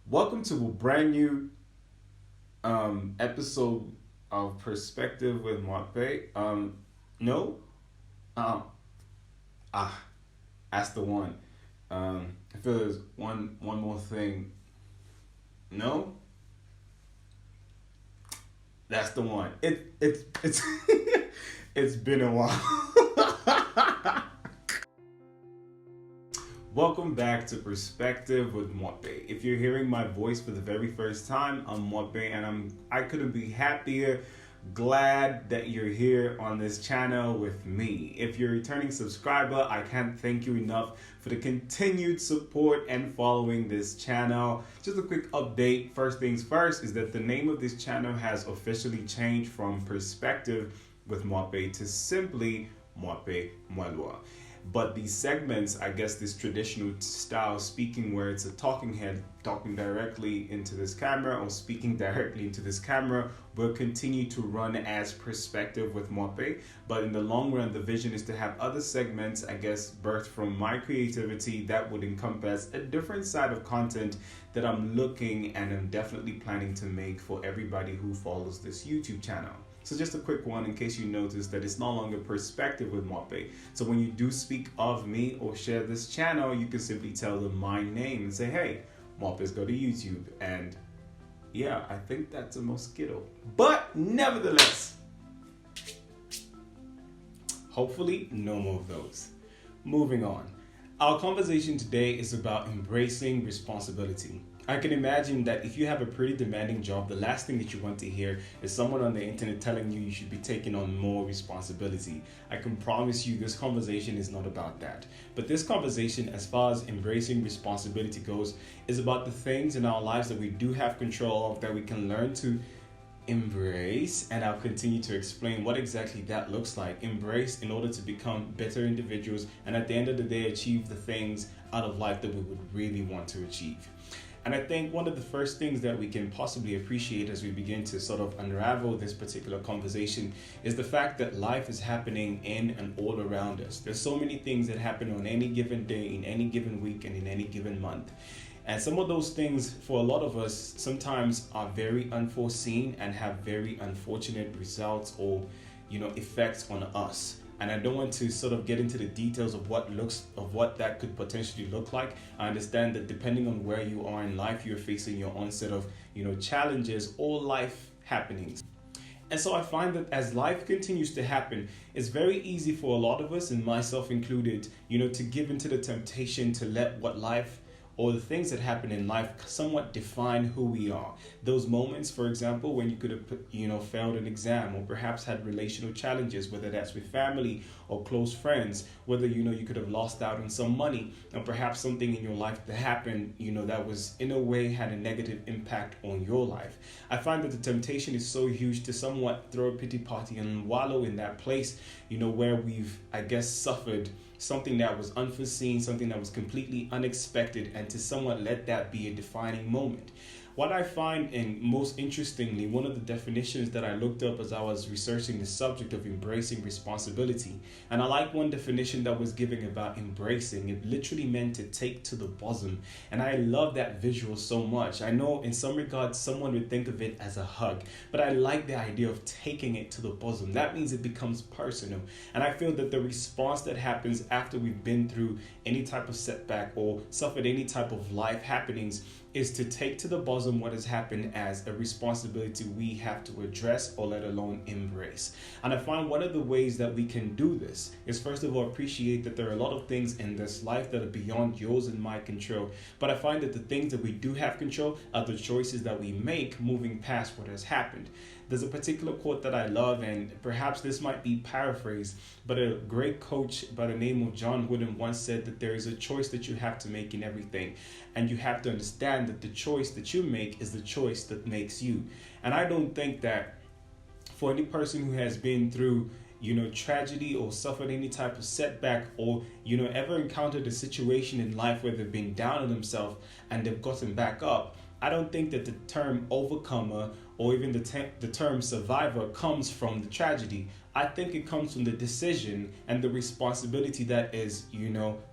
Welcome to a brand new episode of Perspective with Marpe. No, um, ah, that's the one. I feel there's one more thing. No, that's the one. It's it's been a while. Welcome back to Perspective with Mope. If you're hearing my voice for the very first time, I'm Mope, and I couldn't be happier, glad that you're here on this channel with me. If you're a returning subscriber, I can't thank you enough for the continued support and following this channel. Just a quick update. First things first is that the name of this channel has officially changed from Perspective with Mope to simply Mope Mwalwa. But these segments, I guess this traditional style speaking where it's a talking head talking directly into this camera or speaking directly into this camera, will continue to run as Perspective with Mope. But in the long run, the vision is to have other segments, I guess, birthed from my creativity that would encompass a different side of content that I'm looking and I'm definitely planning to make for everybody who follows this YouTube channel. So just a quick one in case you notice that it's no longer Perspective with Mope. So when you do speak of me or share this channel, you can simply tell them my name and say, hey, Mope's go to YouTube. And yeah, I think that's a mosquito. But nevertheless, hopefully no more of those. Moving on. Our conversation today is about embracing responsibility. I can imagine that if you have a pretty demanding job, the last thing that you want to hear is someone on the internet telling you should be taking on more responsibility. I can promise you this conversation is not about that. But this conversation, as far as embracing responsibility goes, is about the things in our lives that we do have control of, that we can learn to embrace, and I'll continue to explain what exactly that looks like. Embrace in order to become better individuals and at the end of the day achieve the things out of life that we would really want to achieve. And I think one of the first things that we can possibly appreciate as we begin to sort of unravel this particular conversation is the fact that life is happening in and all around us. There's so many things that happen on any given day, in any given week, and in any given month. And some of those things for a lot of us sometimes are very unforeseen and have very unfortunate results or, effects on us. And I don't want to sort of get into the details of what that could potentially look like. I understand that depending on where you are in life, you're facing your own set of, challenges or life happenings. And so I find that as life continues to happen, it's very easy for a lot of us, and myself included, to give into the temptation to let what life or the things that happen in life somewhat define who we are. Those moments, for example, when you could have, failed an exam or perhaps had relational challenges, whether that's with family or close friends, whether, you could have lost out on some money or perhaps something in your life that happened, that was in a way had a negative impact on your life. I find that the temptation is so huge to somewhat throw a pity party and wallow in that place, where we've, I guess, suffered something that was unforeseen, something that was completely unexpected, and to somewhat let that be a defining moment. What I find, and most interestingly, one of the definitions that I looked up as I was researching the subject of embracing responsibility, and I like one definition that was given about embracing. It literally meant to take to the bosom, and I love that visual so much. I know in some regards someone would think of it as a hug, but I like the idea of taking it to the bosom. That means it becomes personal, and I feel that the response that happens after we've been through any type of setback or suffered any type of life happenings is to take to the bosom what has happened as a responsibility we have to address or let alone embrace. And I find one of the ways that we can do this is, first of all, appreciate that there are a lot of things in this life that are beyond yours and my control. But I find that the things that we do have control are the choices that we make moving past what has happened. There's a particular quote that I love, and perhaps this might be paraphrased, but a great coach by the name of John Wooden once said that there is a choice that you have to make in everything. And you have to understand that the choice that you make is the choice that makes you. And I don't think that for any person who has been through tragedy or suffered any type of setback or, ever encountered a situation in life where they've been down on themselves and they've gotten back up, I don't think that the term overcomer or even the term survivor comes from the tragedy. I think it comes from the decision and the responsibility that is,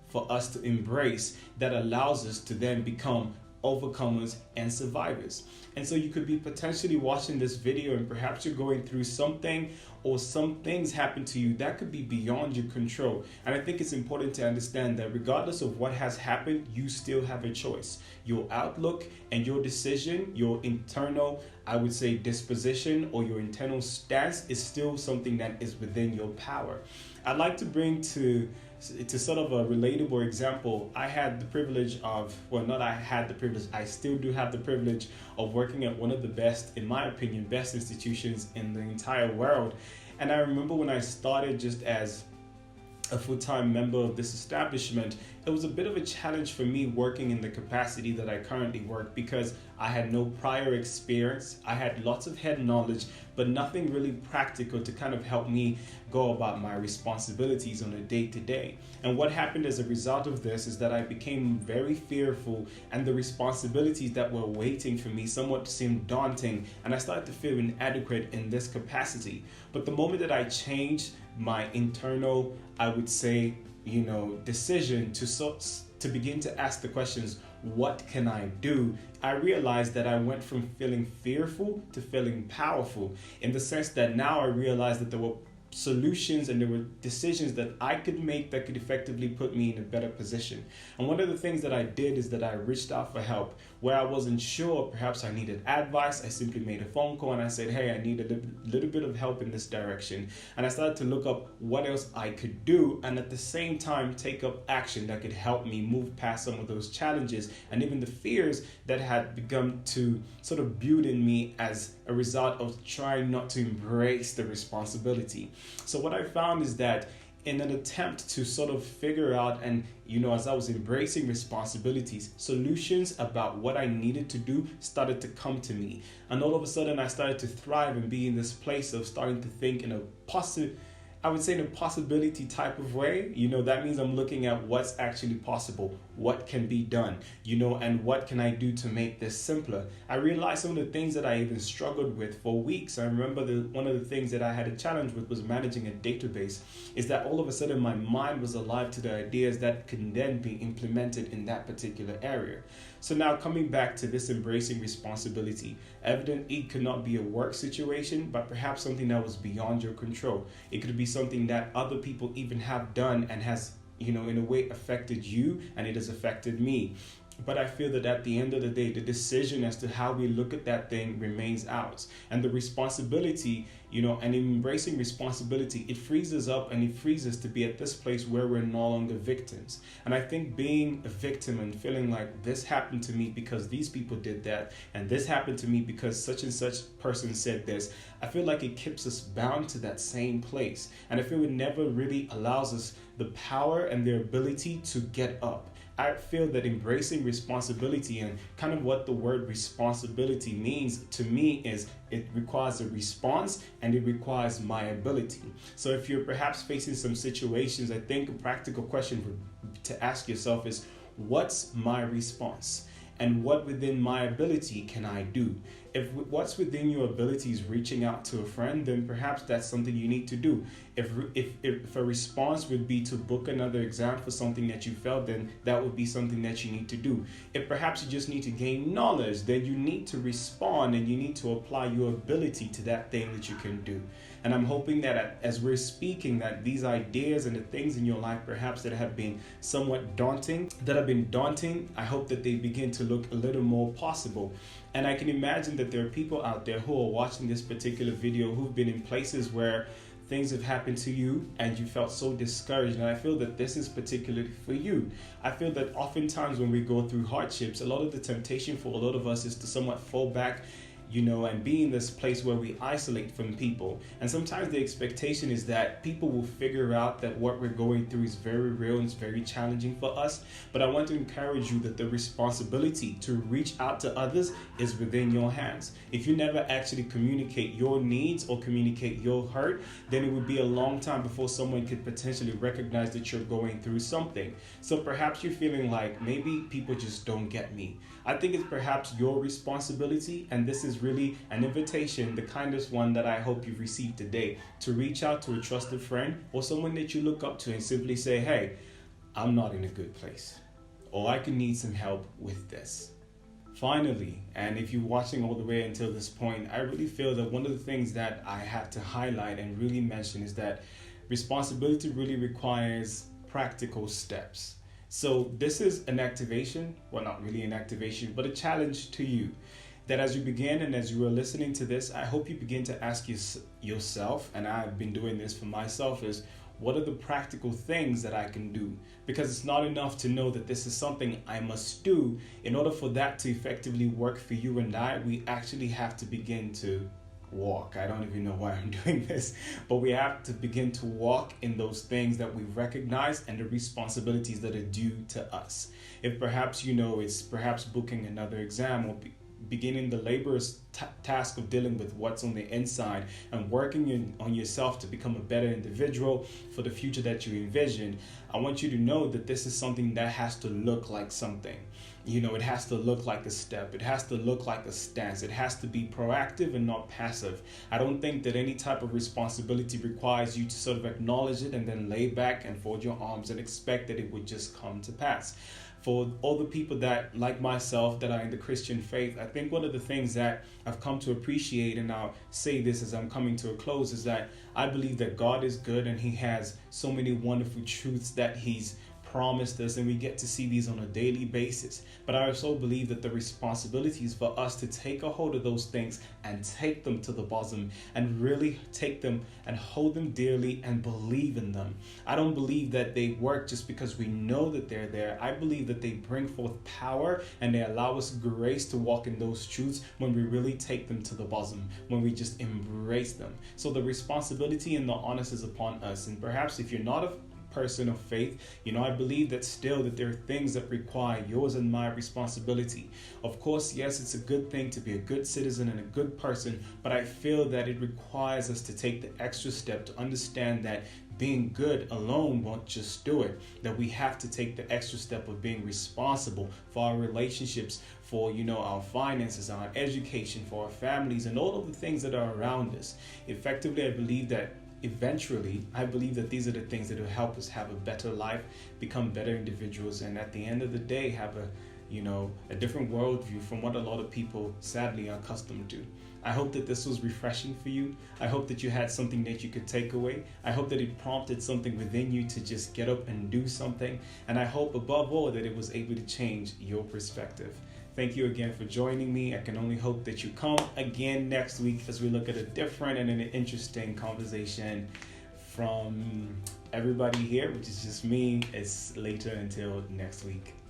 for us to embrace, that allows us to then become overcomers, and survivors. And so you could be potentially watching this video and perhaps you're going through something, or some things happen to you that could be beyond your control. And I think it's important to understand that regardless of what has happened, you still have a choice. Your outlook and your decision, your internal, I would say, disposition or your internal stance is still something that is within your power. I'd like to bring to sort of a relatable example. I had the privilege of, well, not I had the privilege, I still do have the privilege of working at one of the best, in my opinion, best institutions in the entire world. And I remember when I started just as a full-time member of this establishment, it was a bit of a challenge for me working in the capacity that I currently work because I had no prior experience. I had lots of head knowledge, but nothing really practical to kind of help me go about my responsibilities on a day-to-day. And what happened as a result of this is that I became very fearful, and the responsibilities that were waiting for me somewhat seemed daunting, and I started to feel inadequate in this capacity. But the moment that I changed my internal, I would say, decision to begin to ask the questions, what can I do? I realized that I went from feeling fearful to feeling powerful, in the sense that now I realized that there were solutions and there were decisions that I could make that could effectively put me in a better position. And one of the things that I did is that I reached out for help. Where I wasn't sure, perhaps I needed advice, I simply made a phone call and I said, hey, I need a little bit of help in this direction. And I started to look up what else I could do, and at the same time take up action that could help me move past some of those challenges and even the fears that had begun to sort of build in me as a result of trying not to embrace the responsibility. So what I found is that in an attempt to sort of figure out and, as I was embracing responsibilities, solutions about what I needed to do started to come to me. And all of a sudden I started to thrive and be in this place of starting to think in a possibility type of way. That means I'm looking at what's actually possible, what can be done, and what can I do to make this simpler. I realized some of the things that I even struggled with for weeks. I remember one of the things that I had a challenge with was managing a database, is that all of a sudden my mind was alive to the ideas that can then be implemented in that particular area. So now coming back to this embracing responsibility, evidently it could not be a work situation, but perhaps something that was beyond your control. It could be something that other people even have done and has, in a way affected you, and it has affected me. But I feel that at the end of the day, the decision as to how we look at that thing remains ours. And the responsibility, and embracing responsibility, it frees us up and it frees us to be at this place where we're no longer victims. And I think being a victim and feeling like this happened to me because these people did that, and this happened to me because such and such person said this, I feel like it keeps us bound to that same place. And I feel it never really allows us the power and the ability to get up. I feel that embracing responsibility, and kind of what the word responsibility means to me, is it requires a response and it requires my ability. So if you're perhaps facing some situations, I think a practical question to ask yourself is, what's my response? And what within my ability can I do? If what's within your ability is reaching out to a friend, then perhaps that's something you need to do. If a response would be to book another exam for something that you failed, then that would be something that you need to do. If perhaps you just need to gain knowledge, then you need to respond and you need to apply your ability to that thing that you can do. And I'm hoping that as we're speaking, that these ideas and the things in your life perhaps that have been somewhat daunting, I hope that they begin to look a little more possible. And I can imagine that there are people out there who are watching this particular video who've been in places where things have happened to you and you felt so discouraged. And I feel that this is particularly for you. I feel that oftentimes when we go through hardships, a lot of the temptation for a lot of us is to somewhat fall back, and be in this place where we isolate from people. And sometimes the expectation is that people will figure out that what we're going through is very real and it's very challenging for us. But I want to encourage you that the responsibility to reach out to others is within your hands. If you never actually communicate your needs or communicate your hurt, then it would be a long time before someone could potentially recognize that you're going through something. So perhaps you're feeling like maybe people just don't get me. I think it's perhaps your responsibility, and this is really an invitation, the kindest one that I hope you've received today, to reach out to a trusted friend or someone that you look up to and simply say, hey, I'm not in a good place, or I could need some help with this. Finally, and if you're watching all the way until this point, I really feel that one of the things that I have to highlight and really mention is that responsibility really requires practical steps. So, this is an activation, well, not really an activation, but a challenge to you. That as you begin and as you are listening to this, I hope you begin to ask yourself, and I've been doing this for myself, is what are the practical things that I can do? Because it's not enough to know that this is something I must do. In order for that to effectively work for you and I, we actually have to begin to walk. I don't even know why I'm doing this, but we have to begin to walk in those things that we recognize and the responsibilities that are due to us. If perhaps it's perhaps booking another exam or beginning the laborious task of dealing with what's on the inside and working on yourself to become a better individual for the future that you envision, I want you to know that this is something that has to look like something. It has to look like a step. It has to look like a stance. It has to be proactive and not passive. I don't think that any type of responsibility requires you to sort of acknowledge it and then lay back and fold your arms and expect that it would just come to pass. For all the people that, like myself, that are in the Christian faith, I think one of the things that I've come to appreciate, and I'll say this as I'm coming to a close, is that I believe that God is good and He has so many wonderful truths that He's promised us, and we get to see these on a daily basis. But I also believe that the responsibility is for us to take a hold of those things and take them to the bosom and really take them and hold them dearly and believe in them. I don't believe that they work just because we know that they're there. I believe that they bring forth power and they allow us grace to walk in those truths when we really take them to the bosom, when we just embrace them. So the responsibility and the onus is upon us. And perhaps if you're not a person of faith, I believe that still that there are things that require yours and my responsibility. Of course, yes, it's a good thing to be a good citizen and a good person, but I feel that it requires us to take the extra step to understand that being good alone won't just do it, that we have to take the extra step of being responsible for our relationships, for our finances, our education, for our families, and all of the things that are around us. Effectively, I believe that these are the things that will help us have a better life, become better individuals, and at the end of the day, have a different worldview from what a lot of people sadly are accustomed to. I hope that this was refreshing for you. I hope that you had something that you could take away. I hope that it prompted something within you to just get up and do something. And I hope above all that it was able to change your perspective. Thank you again for joining me. I can only hope that you come again next week as we look at a different and an interesting conversation from everybody here, which is just me. It's later until next week.